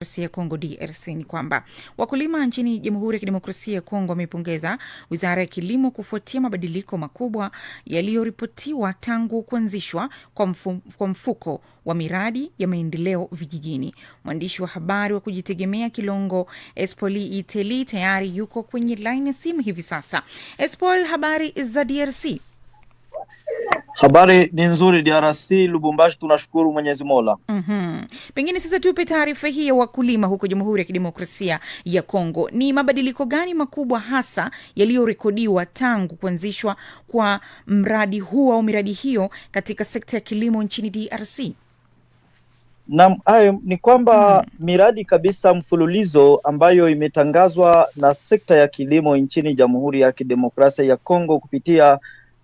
ya Kongo DRC ni kwamba wakulima nchini Jamhuri ya Kidemokrasia ya Kongo wamepongeza Wizara ya Kilimo kufuatia mabadiliko makubwa yaliyoripotiwa tangu kuanzishwa kwa mfuko wa miradi ya maendeleo vijijini. Mwandishi wa habari wa kujitegemea Kilongo Espoli Iteli tayari yuko kwenye line ya simu hivi sasa. Espol, habari za DRC? Habari ni nzuri DRC, Lubumbashi, tunashukuru Mwenyezi Mola. Pengine sasa tupe taarifa hii ya wakulima huko Jamhuri ya Kidemokrasia ya Kongo. Ni mabadiliko gani makubwa hasa yaliyorekodiwa tangu kuanzishwa kwa mradi huo au miradi hiyo katika sekta ya kilimo nchini DRC? Na ni kwamba miradi kabisa mfululizo ambayo imetangazwa na sekta ya kilimo nchini Jamhuri ya Kidemokrasia ya Kongo kupitia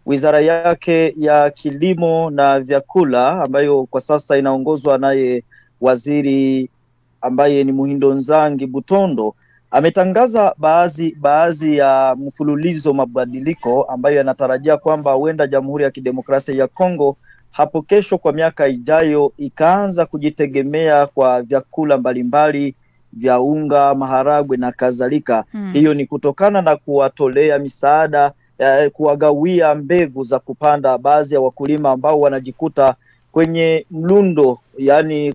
wizara yake ya kilimo na vyakula ambayo kwa sasa inaongozwa naye waziri ambaye ni Muhindo Nzangi Butondo, ametangaza baadhi ya mfululizo mabadiliko ambayo yanatarajia kwamba huenda Jamhuri ya Kidemokrasia ya Kongo hapo kesho kwa miaka ijayo ikaanza kujitegemea kwa vyakula mbalimbali vya unga, maharagwe na kadhalika. Hiyo ni kutokana na kuwatolea misaada, kuwagawia mbegu za kupanda baadhi ya wakulima ambao wanajikuta kwenye mlundo, yani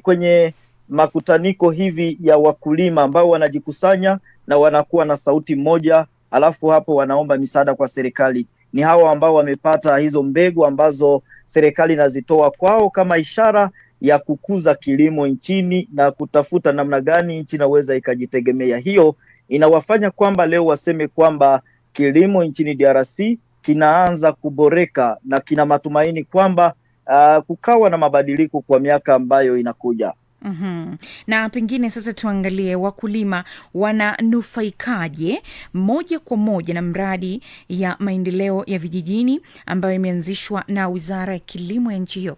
kwenye makutaniko hivi ya wakulima ambao wanajikusanya na wanakuwa na sauti moja, alafu hapo wanaomba misaada kwa serikali. Ni hawa ambao wamepata hizo mbegu ambazo serikali inazitoa kwao kama ishara ya kukuza kilimo nchini na kutafuta namna gani nchi inaweza ikajitegemea. Hiyo inawafanya kwamba leo waseme kwamba kilimo nchini DRC kinaanza kuboreka na kina matumaini kwamba kukawa na mabadiliko kwa miaka ambayo inakuja. Na pengine sasa tuangalie wakulima wananufaikaje moja kwa moja na mradi ya maendeleo ya vijijini ambayo imeanzishwa na Wizara ya Kilimo ya nchi hiyo.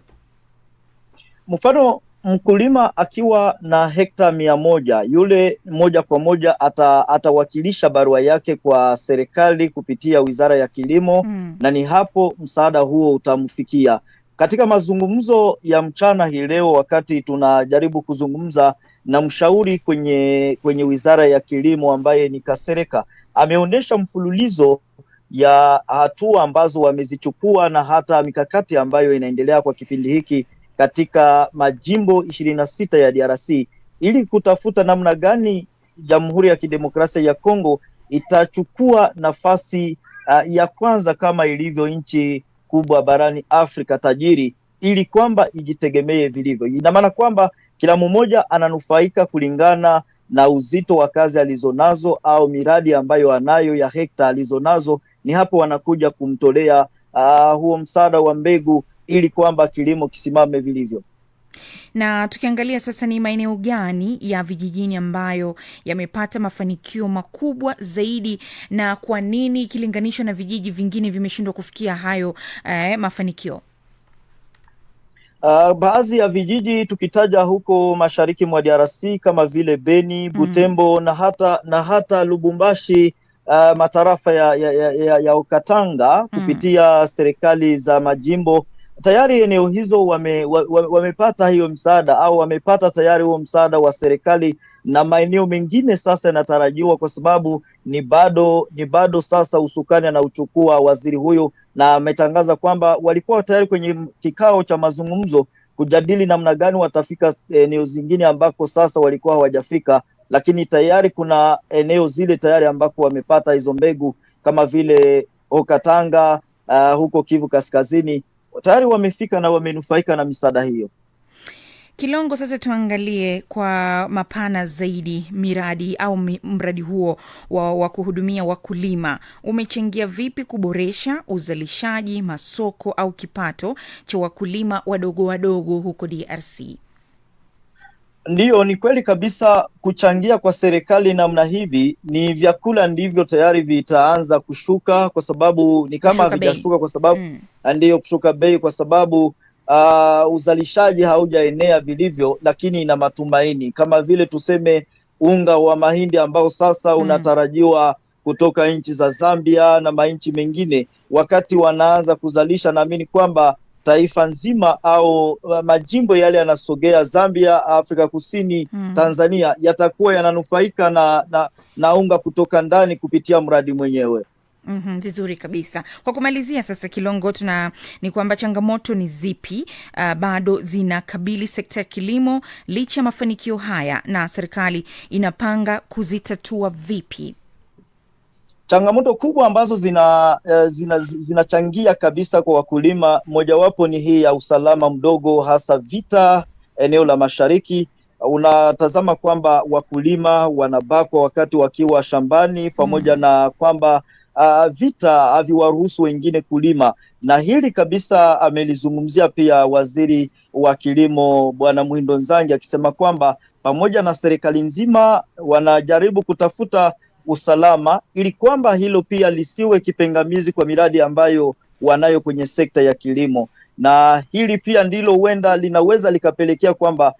Mfano, mkulima akiwa na hekta 100, yule moja kwa moja atawakilisha barua yake kwa serikali kupitia Wizara ya Kilimo na ni hapo msaada huo utamfikia. Katika mazungumzo ya mchana hii leo, wakati tunajaribu kuzungumza na mshauri kwenye Wizara ya Kilimo ambaye ni Kasereka, ameonyesha mfululizo ya hatua ambazo wamezichukua na hata mikakati ambayo inaendelea kwa kipindi hiki katika majimbo 26 ya DRC ili kutafuta namna gani Jamhuri ya Kidemokrasia ya Kongo itachukua nafasi ya kwanza kama ilivyo nchi kubwa barani Afrika tajiri, ili kwamba ijitegemee vilivyo. Ina maana kwamba kila mmoja ananufaika kulingana na uzito wa kazi alizonazo au miradi ambayo anayo ya hekta alizonazo. Ni hapo wanakuja kumtolea huo msaada wa mbegu ili kwamba kilimo kisimame vilivyo. Na tukiangalia sasa, ni maeneo gani ya vijijini ambayo yamepata mafanikio makubwa zaidi, na kwa nini ikilinganishwa na vijiji vingine vimeshindwa kufikia hayo mafanikio? Baadhi ya vijiji tukitaja huko mashariki mwa DRC kama vile Beni, Butembo na hata Lubumbashi, matarafa ya Okatanga kupitia serikali za majimbo, tayari eneo hizo wamepata hiyo msaada au wamepata tayari huo msaada wa serikali, na maeneo mengine sasa yanatarajiwa, kwa sababu ni bado sasa usukani anauchukua waziri huyo, na ametangaza kwamba walikuwa tayari kwenye kikao cha mazungumzo kujadili namna gani watafika eneo zingine ambako sasa walikuwa hawajafika, lakini tayari kuna eneo zile tayari ambako wamepata hizo mbegu kama vile Okatanga, huko Kivu Kaskazini tayari wamefika na wamenufaika na misaada hiyo. Kilongo, sasa tuangalie kwa mapana zaidi miradi au mradi huo wa kuhudumia wakulima umechangia vipi kuboresha uzalishaji, masoko au kipato cha wakulima wadogo huko DRC? Ndiyo, ni kweli kabisa. Kuchangia kwa serikali namna hivi, ni vyakula ndivyo tayari vitaanza kushuka, kwa sababu ni kama havijashuka kwa sababu ndiyo kushuka bei, kwa sababu uzalishaji haujaenea vilivyo, lakini ina matumaini. Kama vile tuseme unga wa mahindi ambao sasa unatarajiwa kutoka nchi za Zambia na manchi mengine, wakati wanaanza kuzalisha, naamini kwamba taifa nzima au majimbo yale yanasogea Zambia, Afrika Kusini, Tanzania yatakuwa yananufaika na unga kutoka ndani kupitia mradi mwenyewe. Vizuri kabisa. Kwa kumalizia sasa, Kilongo, ni kwamba changamoto ni zipi bado zinakabili sekta ya kilimo licha ya mafanikio haya, na serikali inapanga kuzitatua vipi? Changamoto kubwa ambazo zinachangia kabisa kwa wakulima, mojawapo ni hii ya usalama mdogo, hasa vita eneo la mashariki. Unatazama kwamba wakulima wanabakwa wakati wakiwa shambani, pamoja na kwamba vita haviwaruhusu wengine kulima, na hili kabisa amelizungumzia pia waziri wa kilimo Bwana Muhindo Nzangi, akisema kwamba pamoja na serikali nzima wanajaribu kutafuta usalama ili kwamba hilo pia lisiwe kipingamizi kwa miradi ambayo wanayo kwenye sekta ya kilimo, na hili pia ndilo huenda linaweza likapelekea kwamba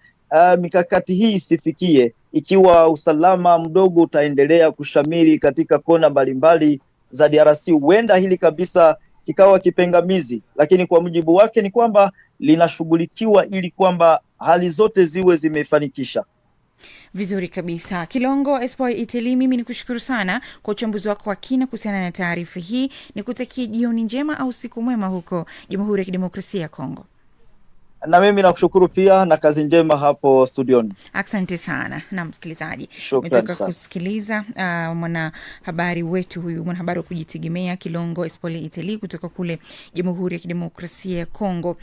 mikakati hii isifikie ikiwa usalama mdogo utaendelea kushamiri katika kona mbalimbali za DRC. Huenda hili kabisa kikawa kipingamizi, lakini kwa mujibu wake ni kwamba linashughulikiwa ili kwamba hali zote ziwe zimefanikisha. Vizuri kabisa. Kilongo Espoir Iteli, mimi ni kushukuru sana kwa uchambuzi wako wa kina kuhusiana na taarifa hii. Ni kutakia jioni njema au siku mwema huko Jamhuri ya Kidemokrasia ya Kongo. Na mimi nakushukuru pia, na kazi njema hapo studioni. Asante sana. Na msikilizaji, umetoka kusikiliza mwanahabari wetu huyu, mwanahabari wa kujitegemea Kilongo Espoir Iteli kutoka kule Jamhuri ya Kidemokrasia ya Kongo.